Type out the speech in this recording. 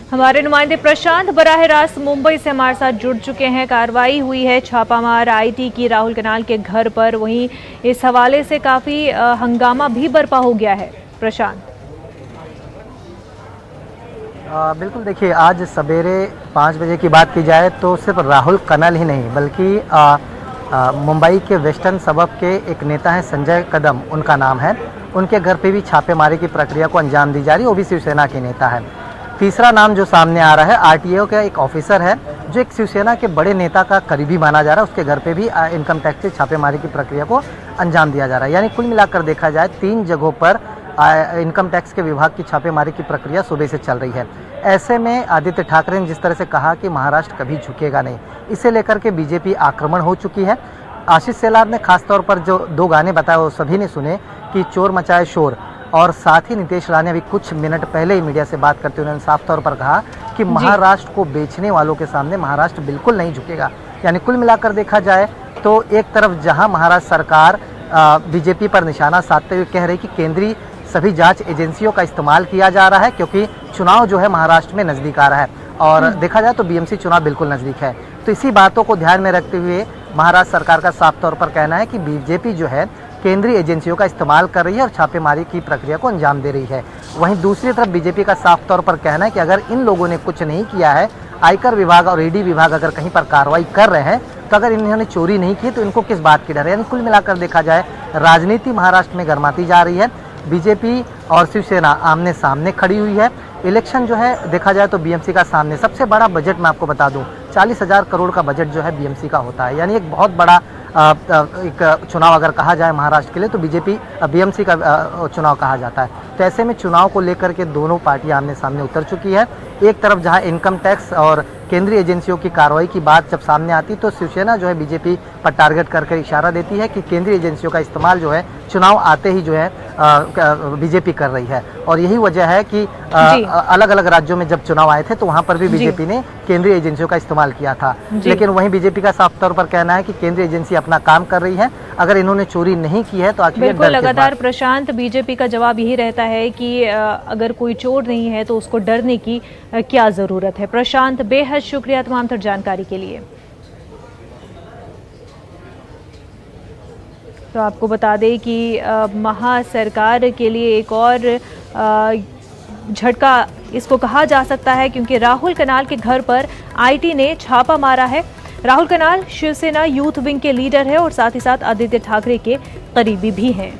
हमारे नुमाइंदे प्रशांत बराह रास्त मुंबई से हमारे साथ जुड़ चुके हैं। कार्रवाई हुई है छापामार आईटी की राहुल कनाल के घर पर, वहीं इस हवाले से काफी हंगामा भी बर्पा हो गया है। प्रशांत, बिल्कुल, देखिए, आज सवेरे 5 बजे की बात की जाए तो सिर्फ राहुल कनल ही नहीं बल्कि मुंबई के वेस्टर्न सबब के एक नेता हैं संजय कदम, उनका नाम है। उनके घर पे भी छापेमारी की प्रक्रिया को अंजाम दी जा रही है। वो भी शिवसेना के नेता है। तीसरा नाम जो सामने आ रहा है, आरटीओ का एक ऑफिसर है जो एक शिवसेना के बड़े नेता का करीबी माना जा रहा है। उसके घर पे भी इनकम टैक्स से छापेमारी की प्रक्रिया को अंजाम दिया जा रहा है। यानी कुल मिलाकर देखा जाए 3 जगहों पर इनकम टैक्स के विभाग की छापेमारी की प्रक्रिया सुबह से चल रही है। ऐसे में आदित्य ठाकरे ने जिस तरह से कहा कि महाराष्ट्र कभी झुकेगा नहीं, इसे लेकर के बीजेपी आक्रमण हो चुकी है। आशीष शेलार ने खासतौर पर जो 2 गाने बताए वो सभी ने सुने कि चोर मचाए शोर, और साथ ही नीतीश राणे अभी कुछ मिनट पहले ही मीडिया से बात करते हुए उन्होंने साफ तौर पर कहा कि महाराष्ट्र को बेचने वालों के सामने महाराष्ट्र बिल्कुल नहीं झुकेगा। यानी कुल मिलाकर देखा जाए तो एक तरफ जहां महाराष्ट्र सरकार बीजेपी पर निशाना साधते हुए कह रही कि केंद्रीय सभी जांच एजेंसियों का इस्तेमाल किया जा रहा है क्योंकि चुनाव जो है महाराष्ट्र में नज़दीक आ रहा है, और देखा जाए तो बीएमसी चुनाव बिल्कुल नज़दीक है। तो इसी बातों को ध्यान में रखते हुए महाराष्ट्र सरकार का साफ तौर पर कहना है कि बीजेपी जो है केंद्रीय एजेंसियों का इस्तेमाल कर रही है और छापेमारी की प्रक्रिया को अंजाम दे रही है। वहीं दूसरी तरफ बीजेपी का साफ तौर पर कहना है कि अगर इन लोगों ने कुछ नहीं किया है, आयकर विभाग और ईडी विभाग अगर कहीं पर कार्रवाई कर रहे हैं, तो अगर इन्होंने चोरी नहीं की तो इनको किस बात की डर है। यानी कुल मिलाकर देखा जाए राजनीति महाराष्ट्र में गर्माती जा रही है। बीजेपी और शिवसेना आमने सामने खड़ी हुई है। इलेक्शन जो है देखा जाए तो बीएमसी का सामने सबसे बड़ा बजट मैं आपको बता दूं 40,000 करोड़ का बजट जो है बीएमसी का होता है। यानी एक बहुत बड़ा एक चुनाव अगर कहा जाए महाराष्ट्र के लिए तो बीएमसी का चुनाव कहा जाता है। तो ऐसे में चुनाव को लेकर के दोनों पार्टियां आमने सामने उतर चुकी है। एक तरफ जहां इनकम टैक्स और केंद्रीय एजेंसियों की कार्रवाई की बात जब सामने आती तो शिवसेना जो है बीजेपी पर टारगेट करके इशारा देती है कि केंद्रीय एजेंसियों का इस्तेमाल जो है चुनाव आते ही जो है बीजेपी कर रही है। और यही वजह है कि अलग अलग राज्यों में जब चुनाव आए थे तो वहां पर भी बीजेपी ने केंद्रीय एजेंसियों का इस्तेमाल किया था। लेकिन वहीं बीजेपी का साफ तौर पर कहना है कि केंद्रीय एजेंसी अपना काम कर रही है, अगर इन्होंने चोरी नहीं की है तो आखिर बिल्कुल लगातार प्रशांत बीजेपी का जवाब यही रहता है कि अगर कोई चोर नहीं है तो उसको डरने की क्या जरूरत है। प्रशांत, बेहद शुक्रिया तमाम तर जानकारी के लिए। तो आपको बता दें कि महा सरकार के लिए एक और झटका इसको कहा जा सकता है, क्योंकि राहुल कनाल के घर पर आईटी ने छापा मारा है। राहुल कनाल शिवसेना यूथ विंग के लीडर है और साथ ही साथ आदित्य ठाकरे के करीबी भी हैं।